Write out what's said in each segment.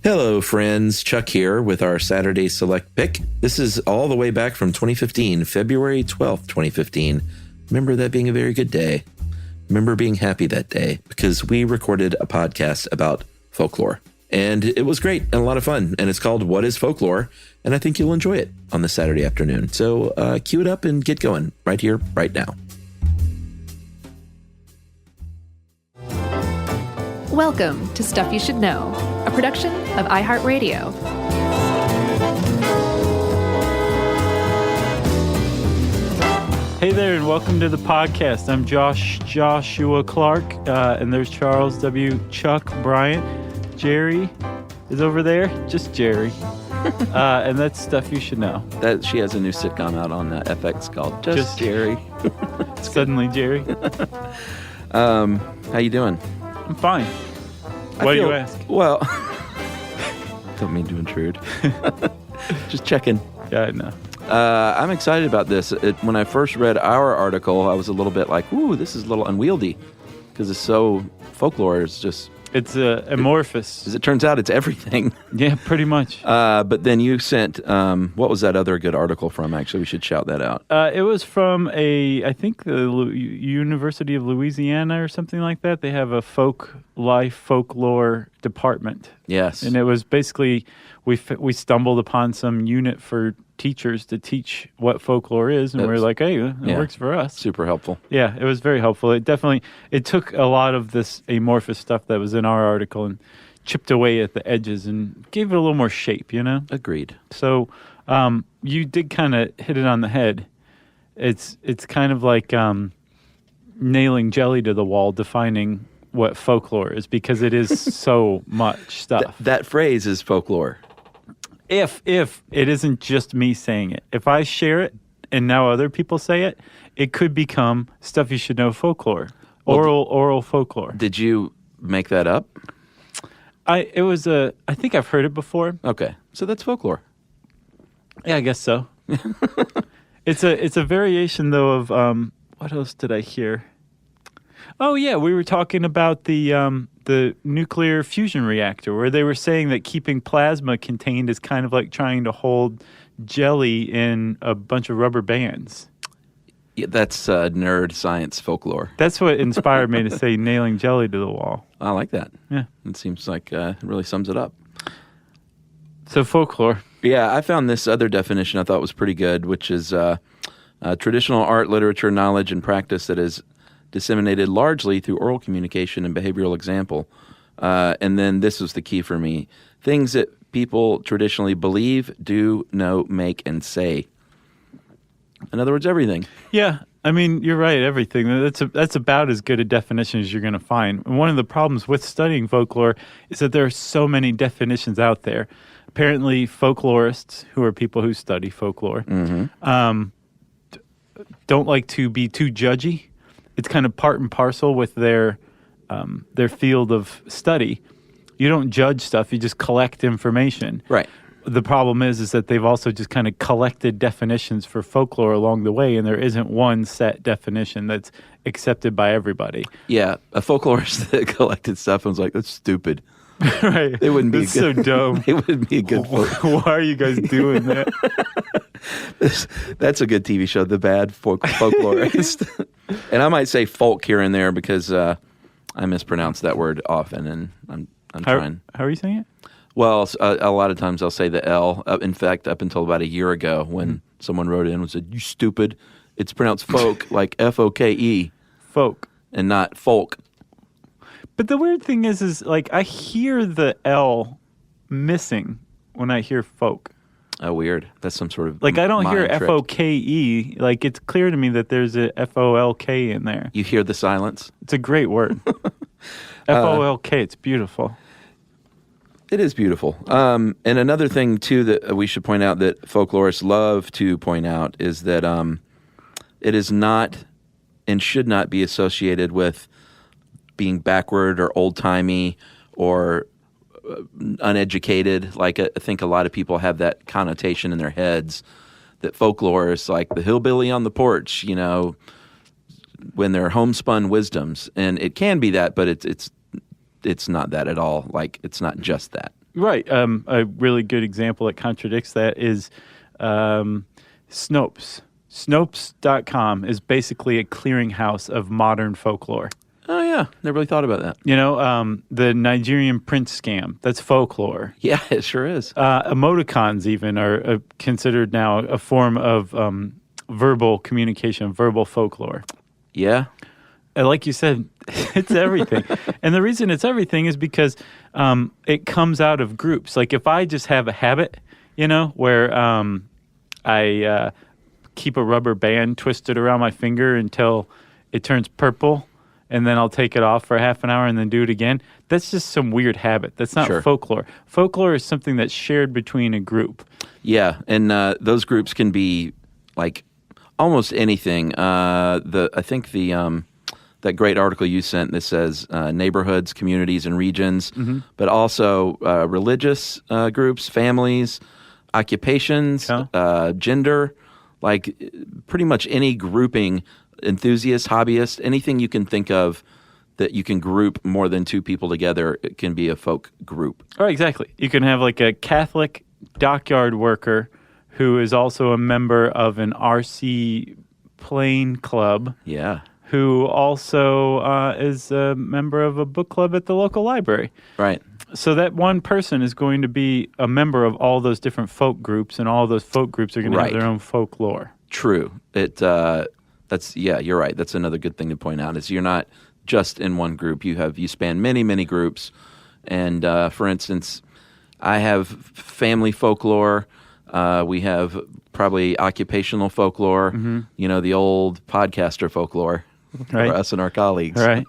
Hello, friends. Chuck here with our Saturday Select Pick. This is all the way back from 2015, February 12th, 2015. Remember that being a very good day. Remember being happy that day because we recorded a podcast about folklore. And it was great and a lot of fun. And it's called What is Folklore? And I think you'll enjoy it on this Saturday afternoon. So cue it up and get going right here, right now. Welcome to Stuff You Should Know, a production of iHeartRadio. Hey there, and welcome to the podcast. I'm Joshua Clark, and there's Charles W. Chuck Bryant. Jerry is over there, just Jerry. And that's Stuff You Should Know. That she has a new sitcom out on FX called Just Jerry. Suddenly Jerry. How you doing? I'm fine. Why do you ask? Well, don't mean to intrude. Just checking. Yeah, I know. I'm excited about this. When I first read our article, I was a little bit like, ooh, this is a little unwieldy because it's so folklore. It's just... It's amorphous. As it turns out, it's everything. Yeah, pretty much. But then you sent, what was that other good article from? Actually, we should shout that out. It was from I think the University of Louisiana or something like that. They have a folklore department. Yes. And it was basically, we stumbled upon some unit for teachers to teach what folklore is, and we're like, hey, it works for us. Super helpful. Yeah, it was very helpful. It took a lot of this amorphous stuff that was in our article and chipped away at the edges and gave it a little more shape, you know? Agreed. So you did kind of hit it on the head. It's kind of like nailing jelly to the wall, defining what folklore is, because it is so much stuff. That phrase is folklore. If it isn't just me saying it. If I share it and now other people say it, it could become Stuff You Should Know folklore. Oral folklore. Did you make that up? I think I've heard it before. Okay. So that's folklore. Yeah, I guess so. It's a variation though of what else did I hear? Oh yeah, we were talking about the nuclear fusion reactor, where they were saying that keeping plasma contained is kind of like trying to hold jelly in a bunch of rubber bands. Yeah, that's nerd science folklore. That's what inspired me to say nailing jelly to the wall. I like that. Yeah. It seems like it really sums it up. So folklore. Yeah, I found this other definition I thought was pretty good, which is traditional art, literature, knowledge, and practice that is disseminated largely through oral communication and behavioral example. And then this was the key for me. Things that people traditionally believe, do, know, make, and say. In other words, everything. Yeah, I mean, you're right, everything. That's about as good a definition as you're going to find. And one of the problems with studying folklore is that there are so many definitions out there. Apparently, folklorists, who are people who study folklore, don't like to be too judgy. It's kind of part and parcel with their field of study. You don't judge stuff; you just collect information. Right. The problem is that they've also just kind of collected definitions for folklore along the way, and there isn't one set definition that's accepted by everybody. Yeah, a folklorist that collected stuff and was like, "That's stupid." Right. They wouldn't be so dumb. They wouldn't be a good Why are you guys doing that? That's a good TV show, The Bad Folklorist. And I might say folk here and there because I mispronounce that word often, and I'm trying. How are you saying it? Well, a lot of times I'll say the L. In fact, up until about a year ago when someone wrote in and said, "You stupid," it's pronounced folk, like F-O-K-E. Folk. And not folk. But the weird thing is like I hear the L missing when I hear folk. Oh, weird. That's some sort of like I don't hear trick. F-O-K-E. Like it's clear to me that there's a F-O-L-K in there. You hear the silence? It's a great word. F-O-L-K. It's beautiful. It is beautiful. And another thing, too, that we should point out that folklorists love to point out is that it is not and should not be associated with being backward or old-timey or uneducated. Like I think a lot of people have that connotation in their heads that folklore is like the hillbilly on the porch, you know, when they're homespun wisdoms. And it can be that, but it's not that at all. Like, it's not just that. Right. A really good example that contradicts that is Snopes. Snopes.com is basically a clearinghouse of modern folklore. Oh, yeah. Never really thought about that. You know, the Nigerian prince scam, that's folklore. Yeah, it sure is. Emoticons even are considered now a form of verbal communication, verbal folklore. Yeah. And like you said, it's everything. And the reason it's everything is because it comes out of groups. Like if I just have a habit, you know, where I keep a rubber band twisted around my finger until it turns purple, and then I'll take it off for half an hour and then do it again. That's just some weird habit. That's not folklore. Folklore is something that's shared between a group. Yeah, and those groups can be like almost anything. That great article you sent that says neighborhoods, communities, and regions, but also religious groups, families, occupations, gender, like pretty much any grouping, enthusiasts, hobbyists, anything you can think of that you can group more than two people together, it can be a folk group. Oh, exactly. You can have like a Catholic dockyard worker who is also a member of an RC plane club. Yeah. Who also is a member of a book club at the local library. Right. So that one person is going to be a member of all those different folk groups, and all those folk groups are going to have their own folklore. True. You're right. That's another good thing to point out is you're not just in one group. You span many, many groups. And for instance, I have family folklore. We have probably occupational folklore, you know, the old podcaster folklore for us and our colleagues. Right.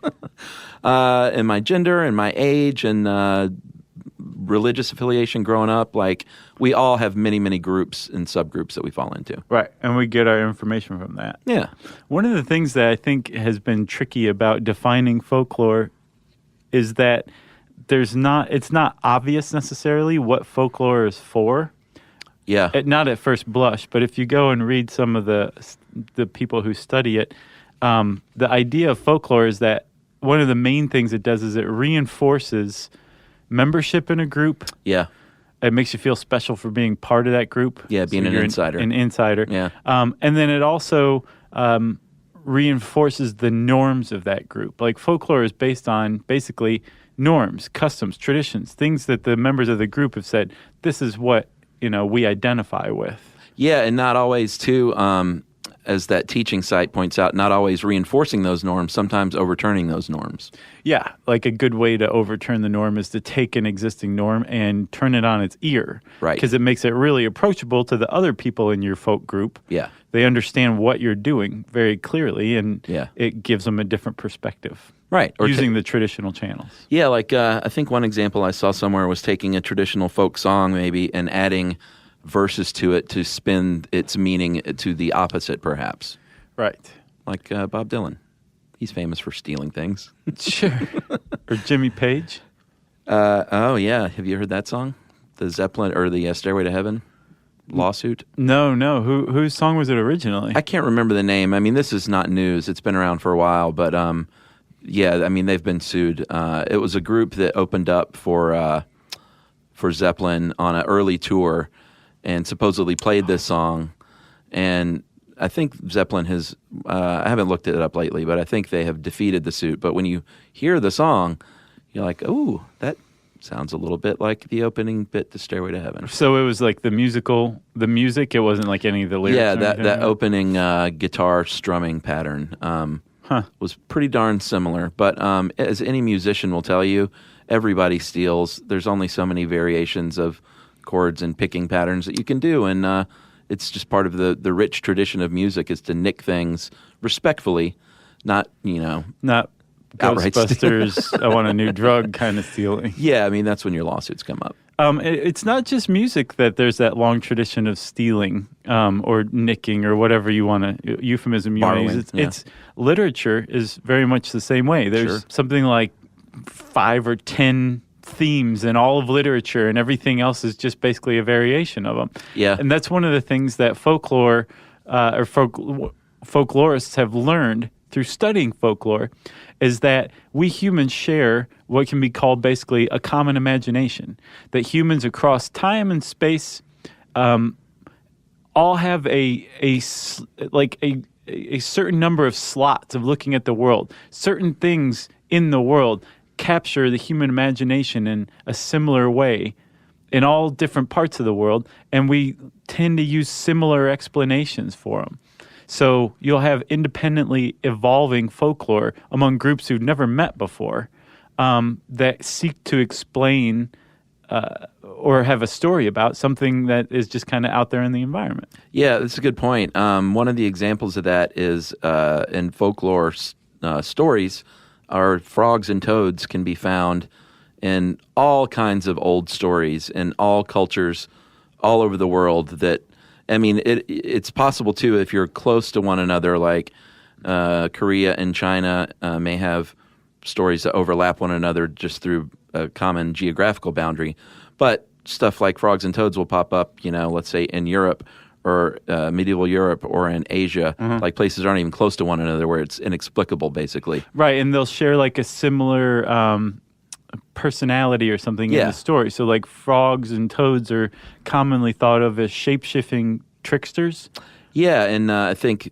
And my gender and my age and religious affiliation growing up, like we all have many, many groups and subgroups that we fall into. Right. And we get our information from that. Yeah. One of the things that I think has been tricky about defining folklore is that it's not obvious necessarily what folklore is for. Yeah. Not at first blush, but if you go and read some of the people who study it, the idea of folklore is that one of the main things it does is it reinforces membership in a group. Yeah. It makes you feel special for being part of that group. Yeah, being an insider. An insider. Yeah. And then it also reinforces the norms of that group. Like folklore is based on basically norms, customs, traditions, things that the members of the group have said, this is what we identify with. Yeah, and not always, too, as that teaching site points out, not always reinforcing those norms, sometimes overturning those norms. Yeah, like a good way to overturn the norm is to take an existing norm and turn it on its ear. Right. Because it makes it really approachable to the other people in your folk group. Yeah. They understand what you're doing very clearly, and yeah. it gives them a different perspective. Right. Or using the traditional channels. Yeah, like I think one example I saw somewhere was taking a traditional folk song maybe and adding verses to it to spin its meaning to the opposite, perhaps. Right. Like Bob Dylan. He's famous for stealing things. Sure. Or Jimmy Page. Oh, yeah. Have you heard that song? The Zeppelin, or the Stairway to Heaven lawsuit? No. Whose song was it originally? I can't remember the name. I mean, this is not news. It's been around for a while, but yeah, I mean, they've been sued. It was a group that opened up for Zeppelin on an early tour and supposedly played this song. And I think Zeppelin has, I haven't looked it up lately, but I think they have defeated the suit. But when you hear the song, you're like, ooh, that sounds a little bit like the opening bit to Stairway to Heaven. So it was like the music, it wasn't like any of the lyrics? Yeah, that opening guitar strumming pattern was pretty darn similar. But as any musician will tell you, everybody steals. There's only so many variations of chords and picking patterns that you can do, and it's just part of the rich tradition of music is to nick things respectfully, not Ghostbusters, I want a new drug kind of stealing. Yeah, I mean, that's when your lawsuits come up. It's not just music that there's that long tradition of stealing or nicking or whatever you want to, euphemism you want to use. It's literature is very much the same way. There's something like 5 or 10 themes in all of literature, and everything else is just basically a variation of them. Yeah. And that's one of the things that folklore or folklorists have learned through studying folklore is that we humans share what can be called basically a common imagination. That humans across time and space all have a certain number of slots of looking at the world. Certain things in the world capture the human imagination in a similar way in all different parts of the world, and we tend to use similar explanations for them. So you'll have independently evolving folklore among groups who've never met before that seek to explain or have a story about something that is just kind of out there in the environment. Yeah, that's a good point. One of the examples of that is in folklore stories, our frogs and toads can be found in all kinds of old stories in all cultures all over the world. That, I mean, it's possible too if you're close to one another, like Korea and China may have stories that overlap one another just through a common geographical boundary. But stuff like frogs and toads will pop up, let's say in Europe or medieval Europe or in Asia, like places aren't even close to one another where it's inexplicable, basically. Right, and they'll share like a similar personality or something in the story. So like frogs and toads are commonly thought of as shape-shifting tricksters. Yeah, and I think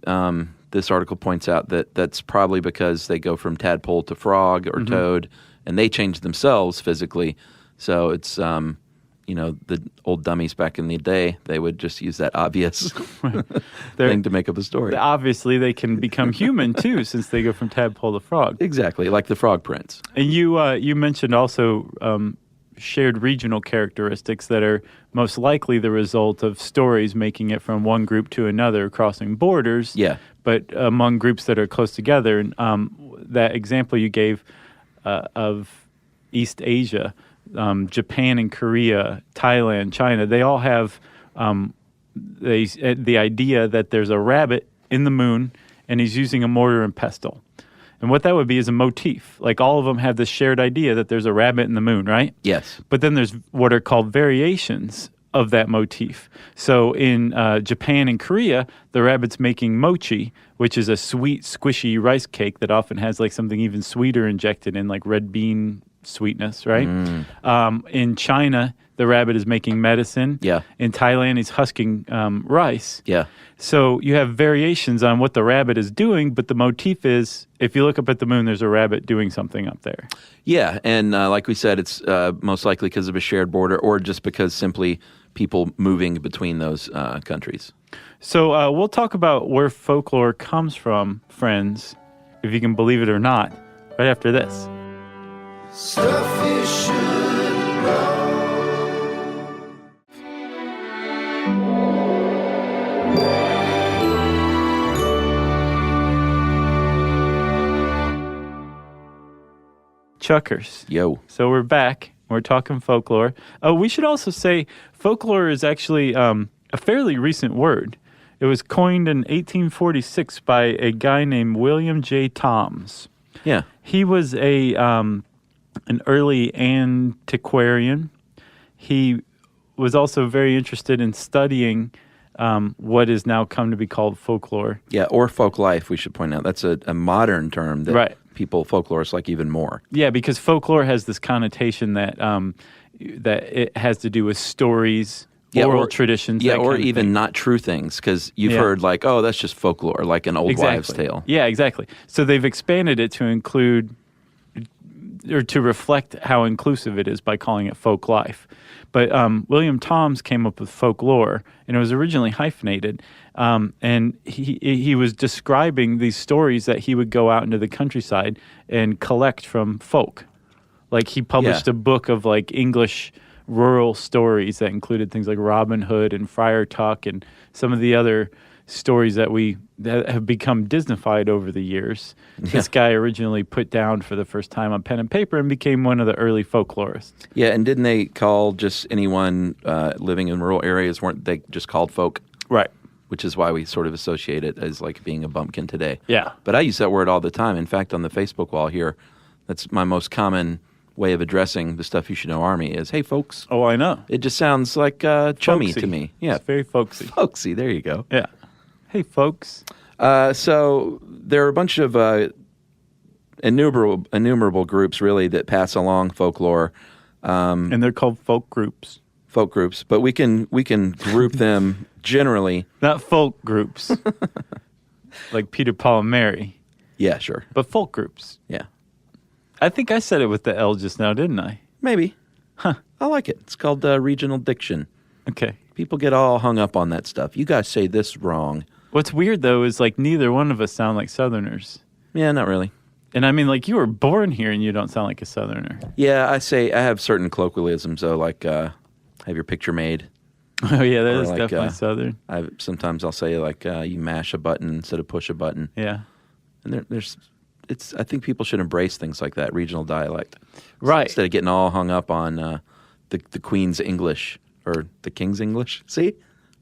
this article points out that that's probably because they go from tadpole to frog or toad, and they change themselves physically. So it's, the old dummies back in the day, they would just use that obvious thing to make up a story. Obviously, they can become human, too, since they go from tadpole to frog. Exactly, like the Frog Prince. And you mentioned also shared regional characteristics that are most likely the result of stories making it from one group to another, crossing borders. Yeah. But among groups that are close together. And that example you gave of East Asia, Japan and Korea, Thailand, China, they all have the idea that there's a rabbit in the moon and he's using a mortar and pestle. And what that would be is a motif. Like all of them have this shared idea that there's a rabbit in the moon, right? Yes. But then there's what are called variations of that motif. So in Japan and Korea, the rabbit's making mochi, which is a sweet, squishy rice cake that often has like something even sweeter injected in, like red bean sweetness, right? In China, the rabbit is making medicine. Yeah. In Thailand, he's husking rice. Yeah. So you have variations on what the rabbit is doing, but the motif is, if you look up at the moon, there's a rabbit doing something up there. Yeah, and like we said, it's most likely because of a shared border or just because simply people moving between those countries. So we'll talk about where folklore comes from, friends, if you can believe it or not, right after this. Stuff you should know. Chuckers. Yo. So we're back. We're talking folklore. We should also say folklore is actually a fairly recent word. It was coined in 1846 by a guy named William J. Toms. Yeah. He was an early antiquarian. He was also very interested in studying what is now come to be called folklore. Yeah, or folk life, we should point out. That's a modern term that folklorists like even more. Yeah, because folklore has this connotation that that it has to do with stories, oral traditions. Yeah, or even not true things, because you've heard like, oh, that's just folklore, like an old wives' tale. Yeah, exactly. So they've expanded it to include or to reflect how inclusive it is by calling it folk life. But William Toms came up with folklore, and it was originally hyphenated. And he was describing these stories that he would go out into the countryside and collect from folk. Like he published a book of like English rural stories that included things like Robin Hood and Friar Tuck and some of the other stories that have become Disneyfied over the years. Yeah. This guy originally put down for the first time on pen and paper and became one of the early folklorists. Yeah, and didn't they call just anyone living in rural areas, weren't they just called folk? Right. Which is why we sort of associate it as like being a bumpkin today. Yeah. But I use that word all the time. In fact, on the Facebook wall here, that's my most common way of addressing the Stuff You Should Know Army is, hey, folks. Oh, I know. It just sounds like chummy folksy to me. Yeah. It's very folksy. Folksy, there you go. Yeah. Hey, folks. So there are a bunch of innumerable groups, really, that pass along folklore. And they're called folk groups. Folk groups, but we can group them generally. Not folk groups, like Peter, Paul, and Mary, Yeah, sure. but folk groups. Yeah, I think I said it with the L just now, didn't I? maybe. Huh. I like it. It's called regional diction. Okay. People get all hung up on that stuff. You guys say this wrong. What's weird, though, is like neither one of us sound like Southerners. Yeah, not really. And I mean, like, you were born here and you don't sound like a Southerner. Yeah, I have certain colloquialisms, though, like have your picture made. Oh, yeah, that Or is like, definitely Southern. Sometimes I'll say, like, you mash a button instead of push a button. Yeah. And I think people should embrace things like that, regional dialect. Right. Instead of getting all hung up on the Queen's English or the King's English. See?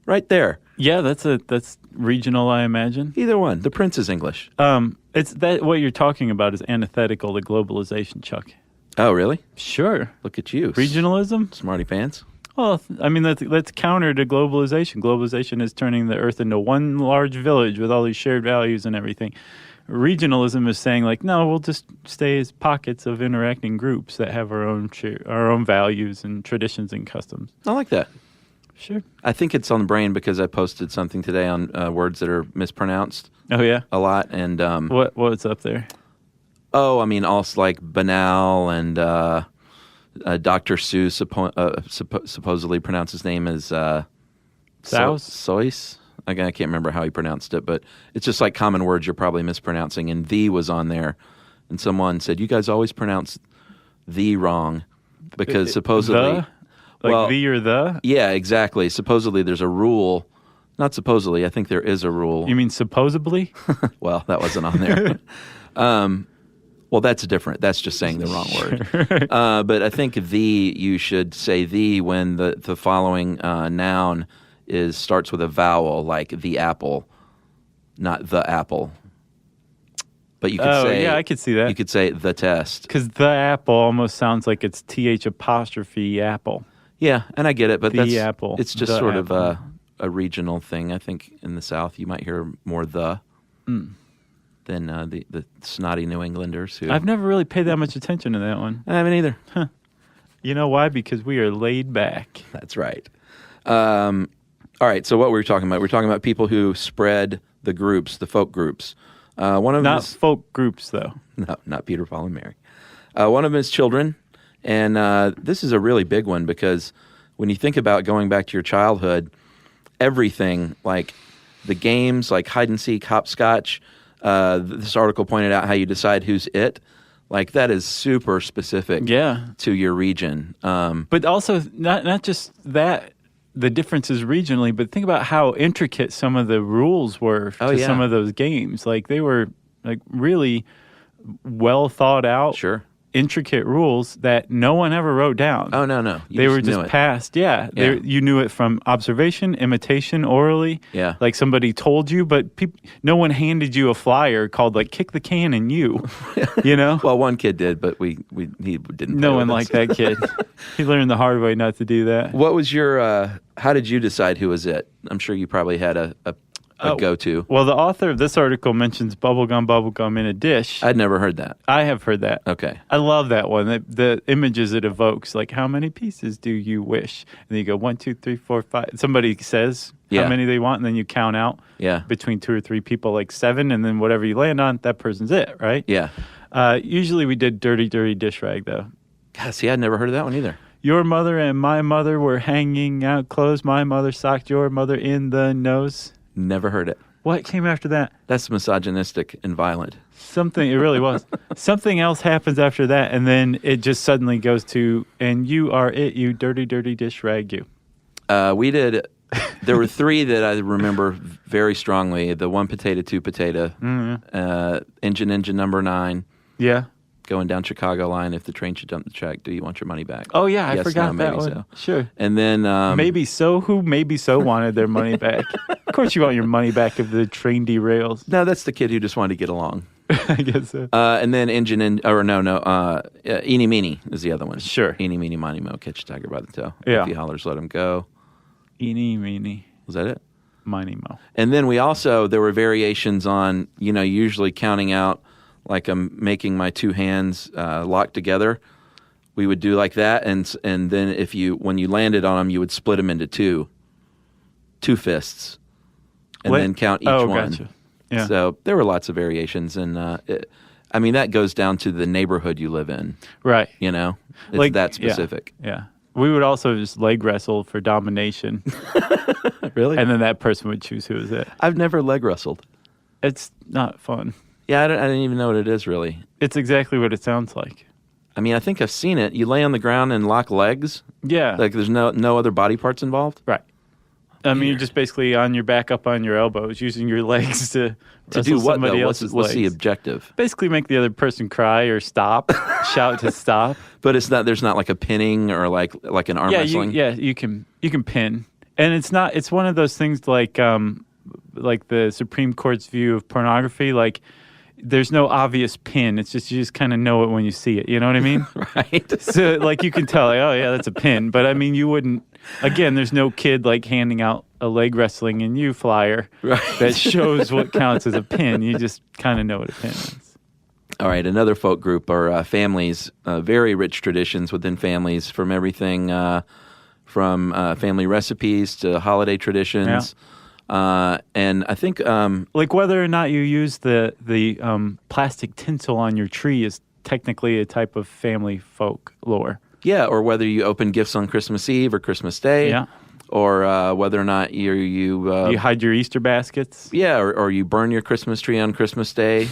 Right there. Yeah, that's regional, I imagine. Either one. The Prince's English. It's that what you're talking about is antithetical to globalization, Chuck. Oh, really? Sure. Look at you. Regionalism? Smarty pants. Well, I mean, that's counter to globalization. Globalization is turning the earth into one large village with all these shared values and everything. Regionalism is saying, like, no, we'll just stay as pockets of interacting groups that have our own values and traditions and customs. I like that. Sure. I think it's on the brain because I posted something today on words that are mispronounced Oh, yeah? a lot. And What's up there? I mean, also like banal and Dr. Seuss supposedly pronounced his name as Seuss. I can't remember how he pronounced it, but it's just like common words you're probably mispronouncing. And "the" was on there, and someone said, "You guys always pronounce "the" wrong," because supposedly, the or the? Yeah, exactly. Supposedly, there's a rule. Not supposedly. I think there is a rule. You mean supposedly? Well, that wasn't on there. Well, that's different. That's just saying the wrong word. But I think you should say "the" when the following noun starts with a vowel, like the apple, not the apple. But you could say, yeah, I could see that. You could say the test. Because the apple almost sounds like it's TH apostrophe apple. Yeah, and I get it, but The apple. It's just The sort apple. of a regional thing. I think in the South you might hear more than the snotty New Englanders who. I've never really paid that much attention to that one. I haven't either. You know why? Because we are laid back. That's right. All right, so what were we talking about? We're talking about people who spread the groups, the folk groups. One of them Not folk groups, though. No, not Peter, Paul, and Mary. One of them is children, and this is a really big one because when you think about going back to your childhood, everything, like the games, like hide and seek, hopscotch, this article pointed out how you decide who's it. Like that is super specific to your region. But also, not just that, the differences regionally, but think about how intricate some of the rules were to some of those games. Like they were like really well thought out, intricate rules that no one ever wrote down. Oh, no. They were just passed. Yeah. You knew it from observation, imitation, orally. Yeah. Like somebody told you, but no one handed you a flyer called like "kick the can" and you know? Well, one kid did, but he didn't. No one liked that kid. He learned the hard way not to do that. What was your, how did you decide who was it? I'm sure you probably had a go-to. Well, the author of this article mentions bubblegum in a dish. I'd never heard that. I have heard that. Okay. I love that one. The images it evokes, like how many pieces do you wish? And then you go 1, 2, 3, 4, 5. Somebody says how many they want, and then you count out between 2 or 3 people, like 7, and then whatever you land on, that person's it, right? Yeah. Usually we did dirty dish rag, though. God, see, I'd never heard of that one either. Your mother and my mother were hanging out clothes. My mother socked your mother in the nose. Never heard it. What came after that? That's misogynistic and violent. It really was. Something else happens after that, and then it just suddenly goes to, and you are it, you dirty dish rag, you. We did, there were 3 that I remember very strongly. The 1 potato, 2 potato, engine number 9. Yeah. Going down Chicago line, if the train should dump the track, do you want your money back? Oh, yeah, I Yes, forgot no, that maybe one. So. Sure. And then... maybe so wanted their money back. Of course you want your money back if the train derails. No, that's the kid who just wanted to get along. I guess so. And then Eeny Meeny is the other one. Sure. Eeny Meeny Miny Mo, catch a tiger by the toe. Yeah. If he hollers, let him go. Eeny Meeny. Was that it? Mo. And then there were variations on, usually counting out, like I'm making my two hands locked together. We would do like that, and then when you landed on them, you would split them into two fists, and then count each one. Gotcha. Yeah. So there were lots of variations, and that goes down to the neighborhood you live in. Right. It's that specific. Yeah. We would also just leg wrestle for domination. Really? And then that person would choose who was it. I've never leg wrestled. It's not fun. Yeah, I didn't even know what it is, really. It's exactly what it sounds like. I think I've seen it. You lay on the ground and lock legs. Yeah. Like there's no other body parts involved. Right. You're just basically on your back up on your elbows, using your legs to do what, somebody though? else's What's legs. the objective? Basically make the other person cry or stop, shout to stop. But there's not like a pinning or like an arm wrestling? You can pin. And it's one of those things like the Supreme Court's view of pornography, like there's no obvious pin. It's just you just kind of know it when you see it. You know what I mean? Right. So like you can tell, like, oh yeah, that's a pin. But you wouldn't. Again, there's no kid like handing out a leg wrestling in you flyer that shows what counts as a pin. You just kind of know what a pin is. All right, another folk group are families. Very rich traditions within families, from everything from family recipes to holiday traditions. Yeah. And I think like whether or not you use the plastic tinsel on your tree is technically a type of family folklore. Yeah, or whether you open gifts on Christmas Eve or Christmas Day. Yeah. Or whether or not you hide your Easter baskets. Yeah, or you burn your Christmas tree on Christmas Day.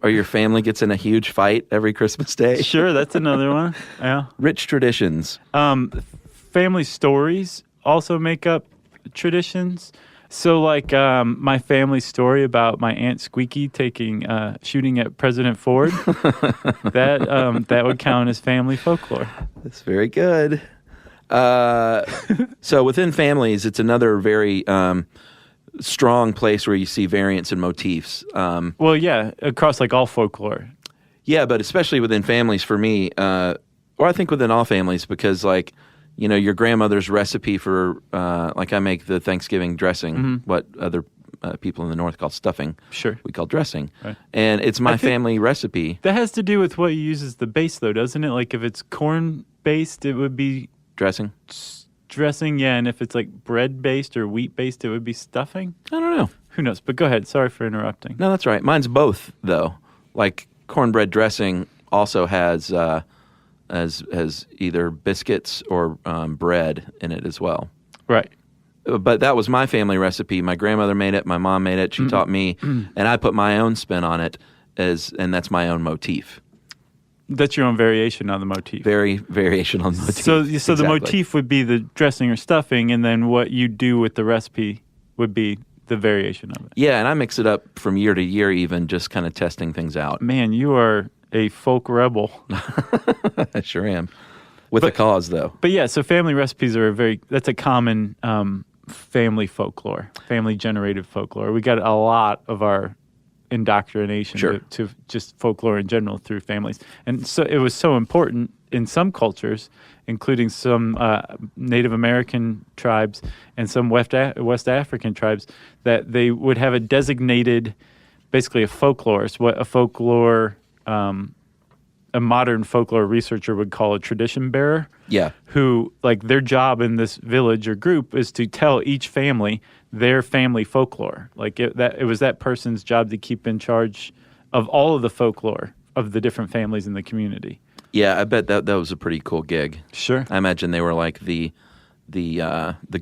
Or your family gets in a huge fight every Christmas Day. Sure, that's another one. Yeah. Rich traditions. Family stories also make up traditions. So, like my family story about my Aunt Squeaky shooting at President Ford, that would count as family folklore. That's very good. So within families, it's another very strong place where you see variants and motifs. Well, yeah, across like all folklore. Yeah, but especially within families for me, or I think within all families, because like, your grandmother's recipe for, like I make the Thanksgiving dressing, what other people in the North call stuffing. Sure. We call dressing. Right. And it's my family recipe. That has to do with what you use as the base, though, doesn't it? Like if it's corn-based, it would be... Dressing? Dressing, yeah. And if it's like bread-based or wheat-based, it would be stuffing? I don't know. Who knows? But go ahead. Sorry for interrupting. No, that's right. Mine's both, though. Like cornbread dressing also has as either biscuits or bread in it as well. Right. But that was my family recipe. My grandmother made it. My mom made it. She taught me. And I put my own spin on it, and that's my own motif. That's your own variation on the motif. Variation on the motif. So Exactly. The motif would be the dressing or stuffing, and then what you do with the recipe would be the variation of it. Yeah, and I mix it up from year to year even, just kind of testing things out. Man, you are a folk rebel. I sure am. With a cause, though. But yeah, so family recipes are that's a common family folklore, family-generated folklore. We got a lot of our indoctrination to just folklore in general through families. And so it was so important in some cultures, including some Native American tribes and some West African tribes, that they would have a designated, basically a folklorist, what a folklore, a modern folklore researcher would call a tradition bearer. Yeah. Who, like, their job in this village or group is to tell each family their family folklore. Like, it was that person's job to keep in charge of all of the folklore of the different families in the community. Yeah, I bet that was a pretty cool gig. Sure. I imagine they were like the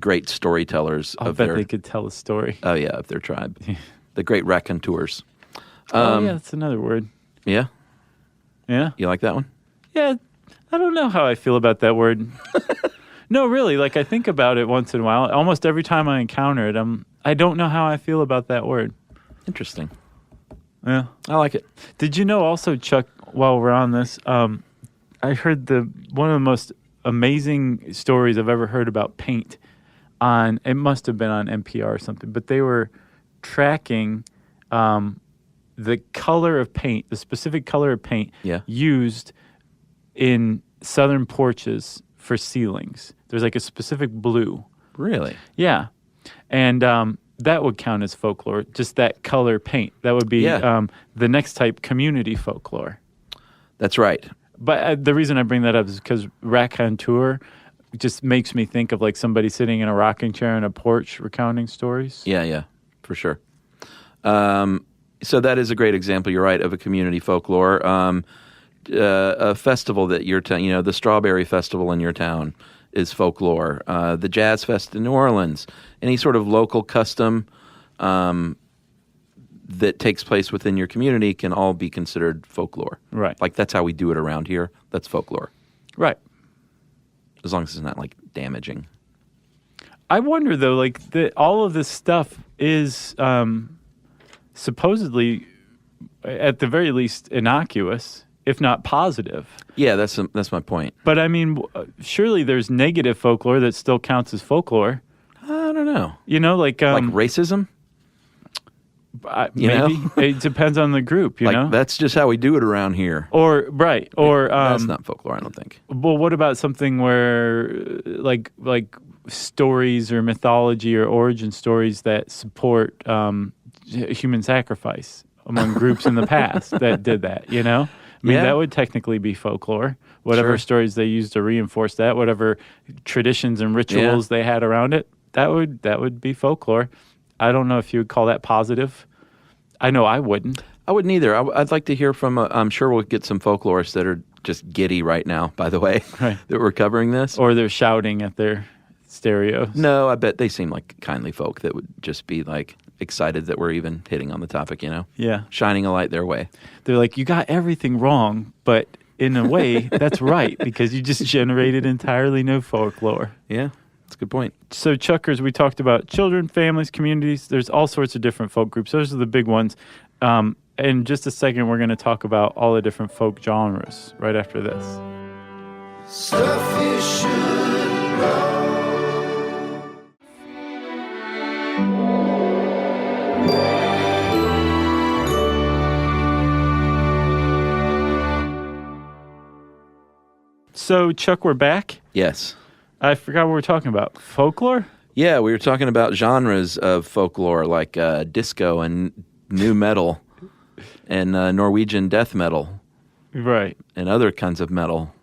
great storytellers I bet they could tell a story. Oh, yeah, of their tribe. The great raconteurs. Yeah, that's another word. Yeah? Yeah. You like that one? Yeah, I don't know how I feel about that word. No, really. Like, I think about it once in a while. Almost every time I encounter it, I don't know how I feel about that word. Interesting. Yeah. I like it. Did you know also, Chuck, while we're on this, I heard one of the most amazing stories I've ever heard about paint it must have been on NPR or something, but they were tracking the color of paint, the specific color of paint used in southern porches for ceilings. There's like a specific blue. Really? Yeah. And that would count as folklore. Just that color paint. That would be the next type, community folklore. That's right. But the reason I bring that up is because raconteur just makes me think of like somebody sitting in a rocking chair on a porch recounting stories. Yeah, for sure. So that is a great example, you're right, of a community folklore. A festival that your town, the Strawberry Festival in your town is folklore. The Jazz Fest in New Orleans, any sort of local custom that takes place within your community can all be considered folklore. Right. Like that's how we do it around here. That's folklore. Right. As long as it's not like damaging. I wonder though, like all of this stuff is supposedly, at the very least, innocuous, if not positive. Yeah, that's my point. But I mean, surely there's negative folklore that still counts as folklore. I don't know. Like racism. Maybe it depends on the group. You know, that's just how we do it around here. Or that's not folklore, I don't think. Well, what about something where like stories or mythology or origin stories that support human sacrifice among groups in the past that did that? I mean, that would technically be folklore. Whatever stories they used to reinforce that, whatever traditions and rituals they had around it, that would be folklore. I don't know if you would call that positive. I know I wouldn't. I wouldn't either. I'd like to hear from, I'm sure we'll get some folklorists that are just giddy right now, by the way, that we're covering this. Or they're shouting at their stereos. No, I bet they seem like kindly folk that would just be like excited that we're even hitting on the topic, Yeah. Shining a light their way. They're like, you got everything wrong, but in a way, that's right, because you just generated entirely new folklore. Yeah. That's a good point. So, Chuckers, we talked about children, families, communities. There's all sorts of different folk groups. Those are the big ones. In just a second, we're going to talk about all the different folk genres right after this. Stuff you should know. So, Chuck, we're back. Yes. I forgot what we were talking about. Folklore? Yeah, we were talking about genres of folklore like disco and nu metal and Norwegian death metal. Right. And other kinds of metal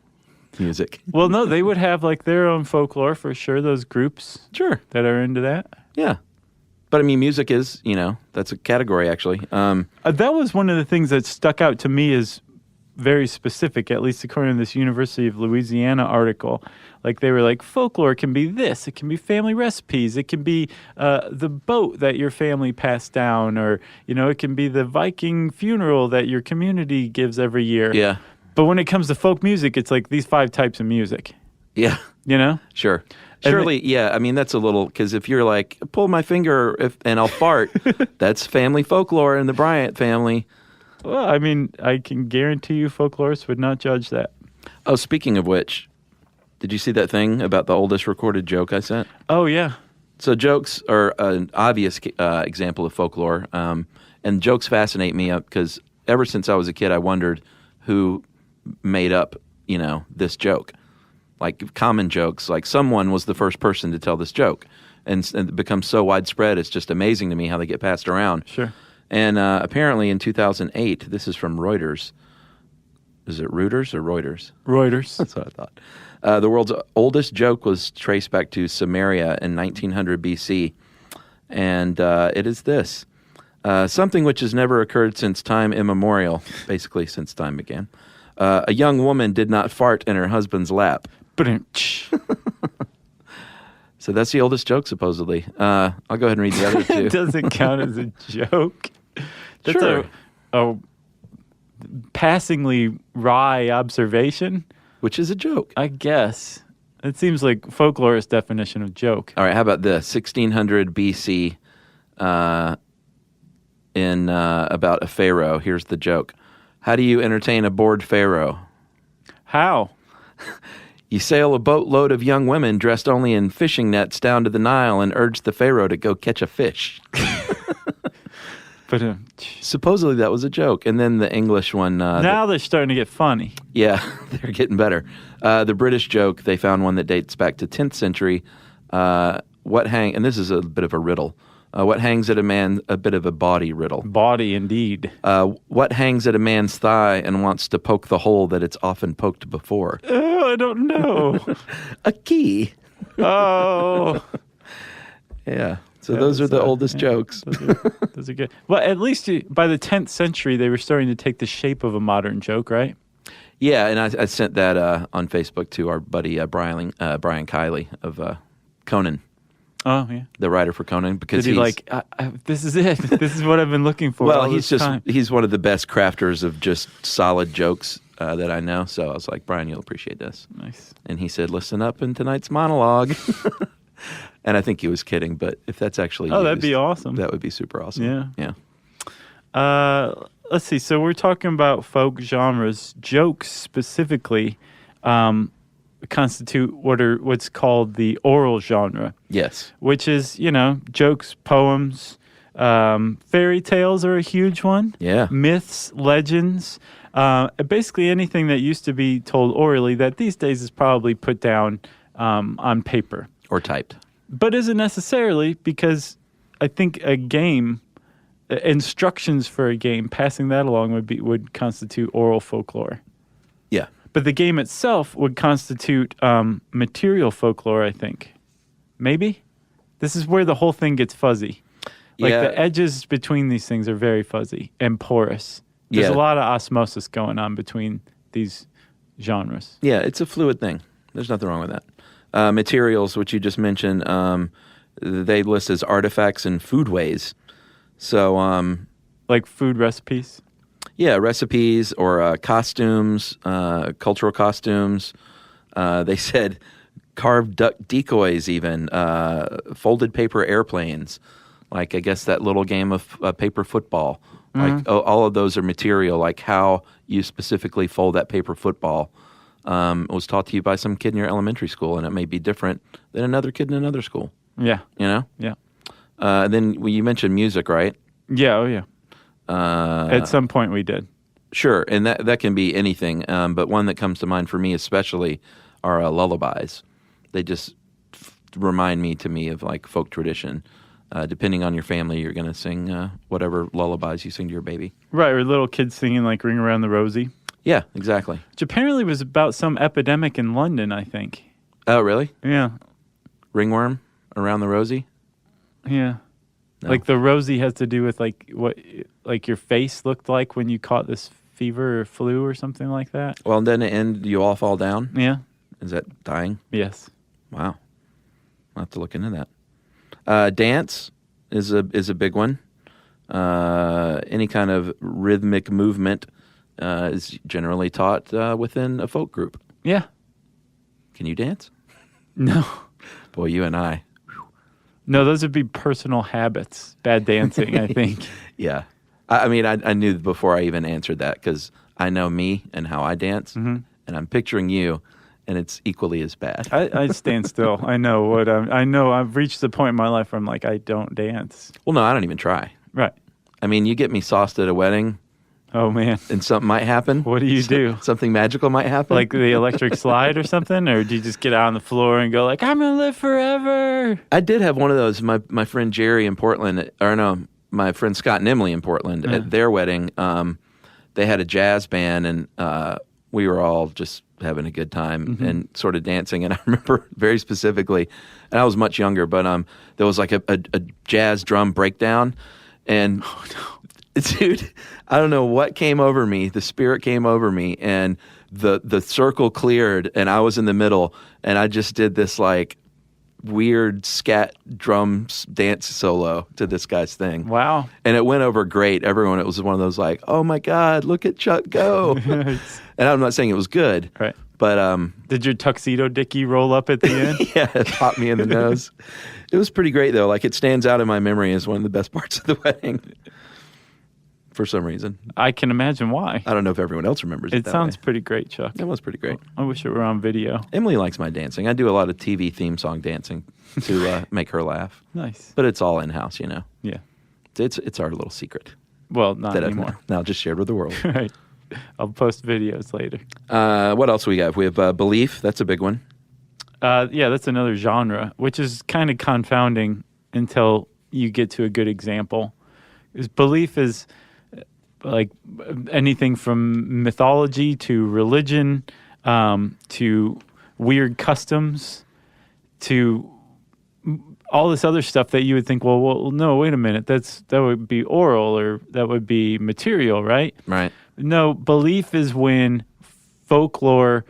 music. Well, no, they would have like their own folklore for sure, those groups. Sure. That are into that. Yeah. But I mean, music is, that's a category actually. That was one of the things that stuck out to me as very specific, at least according to this University of Louisiana article. Like they were like, folklore can be this, it can be family recipes, it can be the boat that your family passed down, or, it can be the Viking funeral that your community gives every year. Yeah. But when it comes to folk music, it's like these 5 types of music. Yeah. Sure. Surely, yeah. I mean, that's a little, because if you're like, pull my finger and I'll fart, that's family folklore in the Bryant family. Well, I mean, I can guarantee you folklorists would not judge that. Oh, speaking of which, did you see that thing about the oldest recorded joke I sent? Oh, yeah. So jokes are an obvious example of folklore, and jokes fascinate me because ever since I was a kid, I wondered who made up, this joke. Like common jokes, like someone was the first person to tell this joke, and it becomes so widespread, it's just amazing to me how they get passed around. Sure. And apparently in 2008, this is from Reuters. Is it Reuters or Reuters? Reuters. That's what I thought. The world's oldest joke was traced back to Samaria in 1900 BC. And it is this. Something which has never occurred since time immemorial, basically since time began. A young woman did not fart in her husband's lap. So that's the oldest joke, supposedly. I'll go ahead and read the other two. It doesn't count as a joke. That's Sure. a passingly wry observation. Which is a joke. I guess. It seems like folklorist definition of joke. All right, how about this? 1600 BC in about a pharaoh. Here's the joke. How do you entertain a bored pharaoh? How? You sail a boatload of young women dressed only in fishing nets down to the Nile and urge the pharaoh to go catch a fish. But Supposedly that was a joke. And then the English one. now they're starting to get funny. Yeah, they're getting better. The British joke, they found one that dates back to 10th century. And this is a bit of a riddle. What hangs at a man? A bit of a body riddle. Body, indeed. What hangs at a man's thigh and wants to poke the hole that it's often poked before? Oh, I don't know. A key. Oh. Yeah. So those are the oldest jokes. Those are good. Well, at least by the 10th century, they were starting to take the shape of a modern joke, right? Yeah, and I sent that on Facebook to our buddy Brian Kiley of Conan. Oh, yeah. The writer for Conan, because Did he this is it. This is what I've been looking for. Well, all he's this time. he's one of the best crafters of just solid jokes that I know. So I was like, Brian, you'll appreciate this. Nice. And he said, listen up in tonight's monologue. And I think he was kidding, but if that's actually that'd be awesome. That would be super awesome. Yeah. Yeah. Let's see. So we're talking about folk genres. Jokes specifically constitute what's called the oral genre. Yes. Which is, jokes, poems, fairy tales are a huge one. Yeah. Myths, legends, basically anything that used to be told orally that these days is probably put down on paper. Or typed. But isn't necessarily, because I think a game, instructions for a game, passing that along would constitute oral folklore. Yeah. But the game itself would constitute material folklore, I think. Maybe? This is where the whole thing gets fuzzy. Like the edges between these things are very fuzzy and porous. There's a lot of osmosis going on between these genres. Yeah, it's a fluid thing. There's nothing wrong with that. Materials, which you just mentioned, they list as artifacts and foodways. So, like food recipes? Yeah, recipes or costumes, cultural costumes. They said carved duck decoys, even folded paper airplanes. Like, I guess that little game of paper football. Mm-hmm. Like, all of those are material. Like how you specifically fold that paper football was taught to you by some kid in your elementary school, and it may be different than another kid in another school. Yeah. You know? Yeah. Then you mentioned music, right? Yeah, oh yeah. At some point we did. Sure, and that can be anything, but one that comes to mind for me especially are lullabies. They just remind me of like folk tradition. Depending on your family, you're going to sing whatever lullabies you sing to your baby. Right, or little kids singing like Ring Around the Rosie. Yeah, exactly. Which apparently was about some epidemic in London, I think. Oh, really? Yeah. Ringworm around the Rosie? Yeah. No. Like the Rosie has to do with like what like your face looked like when you caught this fever or flu or something like that. Well, then at the end you all fall down? Yeah. Is that dying? Yes. Wow. I'll have to look into that. Dance is a big one. Any kind of rhythmic movement is generally taught within a folk group. Yeah. Can you dance? No. Boy, you and I. No, those would be personal habits. Bad dancing, I think. Yeah. I mean, I knew before I even answered that because I know me and how I dance, and I'm picturing you, and it's equally as bad. I stand still. I know I've reached the point in my life where I'm like, I don't dance. Well, no, I don't even try. Right. I mean, you get me sauced at a wedding. Oh, man. And something might happen. What do you do? Something magical might happen. Like the electric slide or something? Or do you just get out on the floor and go like, I'm going to live forever? I did have one of those. My friend Jerry in Portland, or no, my friend Scott and Emily in Portland, at their wedding, they had a jazz band, and we were all just having a good time and sort of dancing. And I remember very specifically, and I was much younger, but there was like a jazz drum breakdown. And dude, I don't know what came over me. The spirit came over me, and the circle cleared, and I was in the middle, and I just did this like weird scat drum dance solo to this guy's thing. Wow. And it went over great. Everyone, it was one of those like, oh my God, look at Chuck go. And I'm not saying it was good. Right. But did your tuxedo dickie roll up at the end? Yeah, it popped me in the nose. It was pretty great though. Like it stands out in my memory as one of the best parts of the wedding. For some reason. I can imagine why. I don't know if everyone else remembers it. It sounds pretty great, Chuck. It was pretty great. I wish it were on video. Emily likes my dancing. I do a lot of TV theme song dancing to make her laugh. Nice. But it's all in-house, you know. Yeah. It's our little secret. Well, not anymore. I've now just shared with the world. Right. I'll post videos later. What else we have? We have belief. That's a big one. Yeah, that's another genre, which is kind of confounding until, you get to a good example. Because belief is like anything from mythology to religion, to weird customs, to all this other stuff that you would think, well, no, wait a minute, that would be oral or that would be material, right? Right. No, belief is when folklore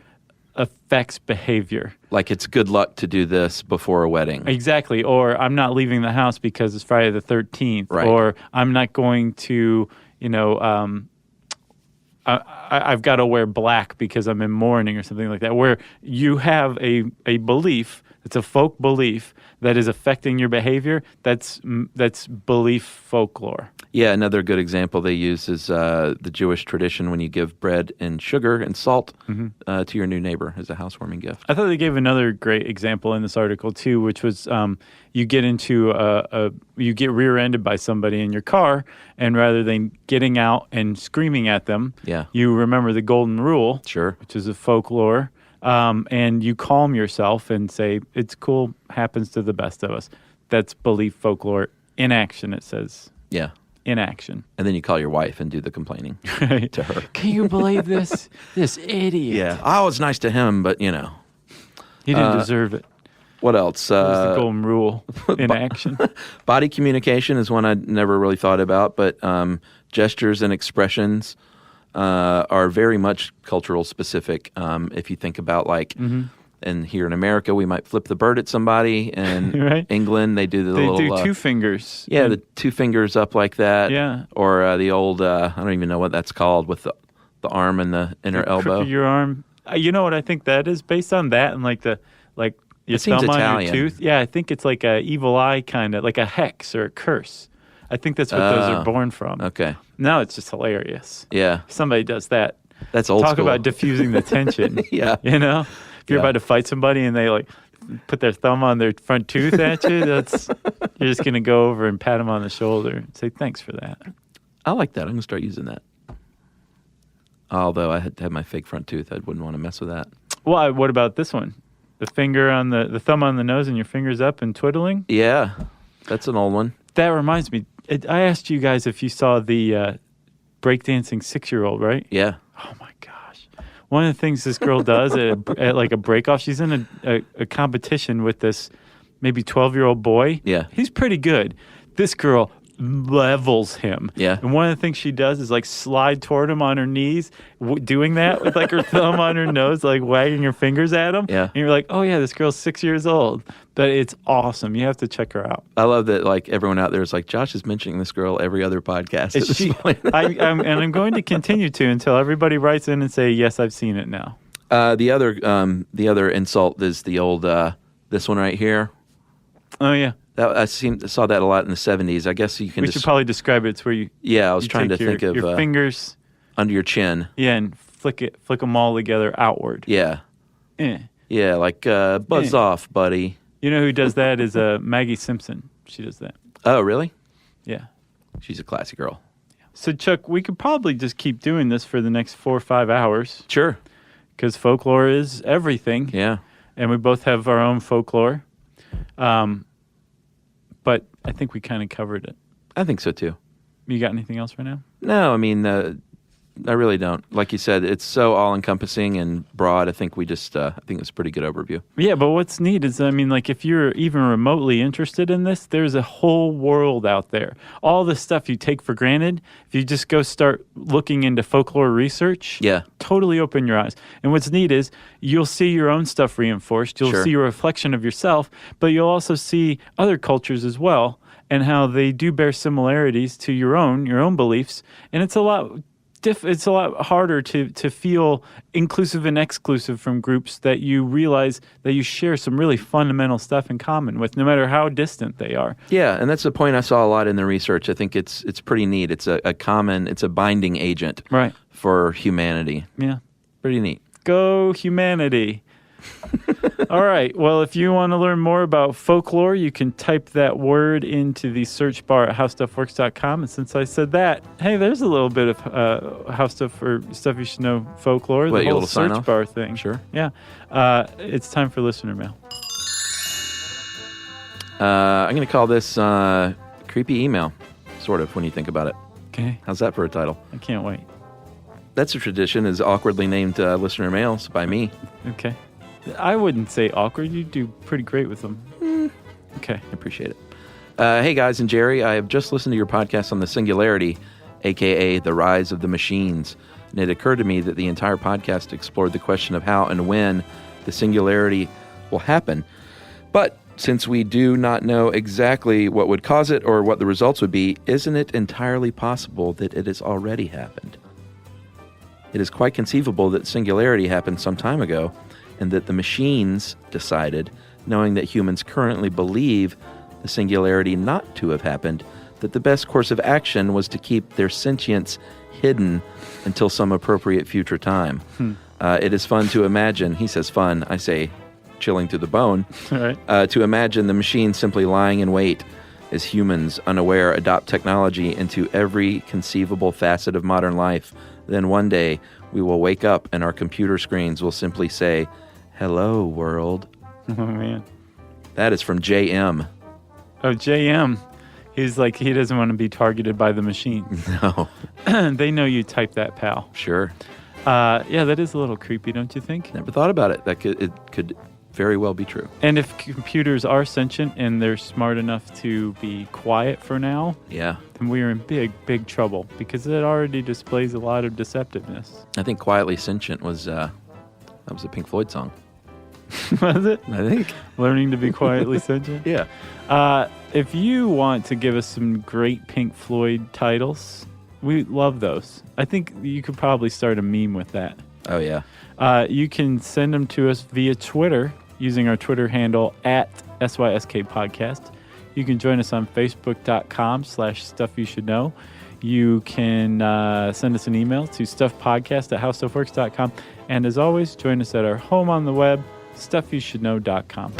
affects behavior. Like it's good luck to do this before a wedding. Exactly. Or I'm not leaving the house because it's Friday the 13th. Right. Or I'm not going to, I've got to wear black because I'm in mourning or something like that, where you have a belief, it's a folk belief that is affecting your behavior. That's belief folklore. Yeah, another good example they use is the Jewish tradition when you give bread and sugar and salt to your new neighbor as a housewarming gift. I thought they gave another great example in this article too, which was you get into you get rear-ended by somebody in your car, and rather than getting out and screaming at them, you remember the golden rule, which is a folklore, and you calm yourself and say, "It's cool, happens to the best of us." That's belief folklore in action. It says, in action. And then you call your wife and do the complaining to her. Can you believe this? This idiot. Yeah. I was nice to him, but, he didn't deserve it. What else? It was the golden rule in action. Body communication is one I never really thought about, but gestures and expressions are very much cultural specific. If you think about and here in America, we might flip the bird at somebody. And right. England, they do They do two fingers. Yeah, the two fingers up like that. Yeah. Or the old, I don't even know what that's called, with the arm and the inner elbow. Your arm. You know what I think that is based on that, and your thumb on your tooth. Yeah, I think it's like a evil eye kind of, like a hex or a curse. I think that's what those are born from. Okay. No, it's just hilarious. Yeah. If somebody does that. That's old school. Talk about diffusing the tension. Yeah. If you're about to fight somebody and they put their thumb on their front tooth at you, you're just going to go over and pat them on the shoulder and say, thanks for that. I like that. I'm going to start using that. Although I had to have my fake front tooth. I wouldn't want to mess with that. Well, what about this one? The finger on the thumb on the nose and your fingers up and twiddling? Yeah, that's an old one. That reminds me. I asked you guys if you saw the breakdancing 6-year-old, right? Yeah. Oh, my gosh. One of the things this girl does at like a break-off, she's in a competition with this maybe 12-year-old boy. Yeah. He's pretty good. This girl levels him. Yeah. And one of the things she does is slide toward him on her knees, doing that with her thumb on her nose, wagging her fingers at him. Yeah. And you're like, oh yeah, this girl's 6 years old. But it's awesome. You have to check her out. I love that everyone out there is Josh is mentioning this girl every other podcast at this point. I'm going to continue to until everybody writes in and say, yes, I've seen it now. The other insult is the old this one right here. Oh yeah. I saw that a lot in the 70s. I guess you can. We should probably describe it. It's where you. Yeah, I was trying to think of your fingers under your chin. Yeah, and flick them all together outward. Yeah. Yeah, buzz off, buddy. You know who does that is Maggie Simpson. She does that. Oh, really? Yeah. She's a classy girl. So Chuck, we could probably just keep doing this for the next 4 or 5 hours. Sure. Because folklore is everything. Yeah. And we both have our own folklore. But I think we kind of covered it. I think so, too. You got anything else right now? No, I mean, I really don't. Like you said, it's so all-encompassing and broad. I think it's a pretty good overview. Yeah, but what's neat is, if you're even remotely interested in this, there's a whole world out there. All the stuff you take for granted, if you just go start looking into folklore research, totally open your eyes. And what's neat is you'll see your own stuff reinforced. You'll see a reflection of yourself, but you'll also see other cultures as well and how they do bear similarities to your own beliefs. And it's a lot harder to feel inclusive and exclusive from groups that you realize that you share some really fundamental stuff in common with, no matter how distant they are. Yeah, and that's the point I saw a lot in the research. I think it's pretty neat. It's it's a binding agent for humanity. Yeah. Pretty neat. Go humanity. All right. Well, if you want to learn more about folklore, you can type that word into the search bar at howstuffworks.com. And since I said that, hey, there's a little bit of how stuff or stuff you should know folklore. What, the whole little search bar thing. Sure. Yeah. It's time for listener mail. I'm going to call this creepy email, sort of, when you think about it. Okay. How's that for a title? I can't wait. That's a tradition, is awkwardly named listener mails by me. Okay. I wouldn't say awkward. You do pretty great with them. Okay. I appreciate it. Hey, guys and Jerry, I have just listened to your podcast on the singularity, a.k.a. the rise of the machines. And it occurred to me that the entire podcast explored the question of how and when the singularity will happen. But since we do not know exactly what would cause it or what the results would be, isn't it entirely possible that it has already happened? It is quite conceivable that singularity happened some time ago, and that the machines decided, knowing that humans currently believe the singularity not to have happened, that the best course of action was to keep their sentience hidden until some appropriate future time. It is fun to imagine, he says fun, I say chilling to the bone, All right. to imagine the machine simply lying in wait as humans, unaware, adopt technology into every conceivable facet of modern life. Then one day we will wake up and our computer screens will simply say, "Hello, world." Oh, man. That is from JM. Oh, JM. He's like, he doesn't want to be targeted by the machine. No, They know you type that, pal. sure. Yeah, that is a little creepy, don't you think? Never thought about it. It could very well be true. And if computers are sentient and they're smart enough to be quiet for now, Yeah. then we are in big, big trouble because it already displays a lot of deceptiveness. I think Quietly Sentient was, that was a Pink Floyd song. Was it? I think. Learning to be quietly sentient? Yeah. If you want to give us some great Pink Floyd titles, we love those. I think you could probably start a meme with that. Oh, yeah. You can send them to us via Twitter using our Twitter handle at SYSK Podcast. You can join us on Facebook.com/StuffYouShouldKnow. You can send us an email to stuffpodcast@howstuffworks.com. And as always, join us at our home on the web, StuffYouShouldKnow.com.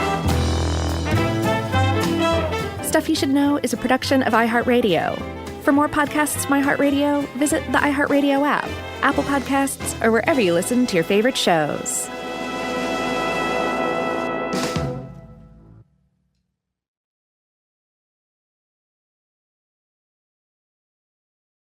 Stuff You Should Know is a production of iHeartRadio. For more podcasts from iHeartRadio, visit the iHeartRadio app, Apple Podcasts, or wherever you listen to your favorite shows.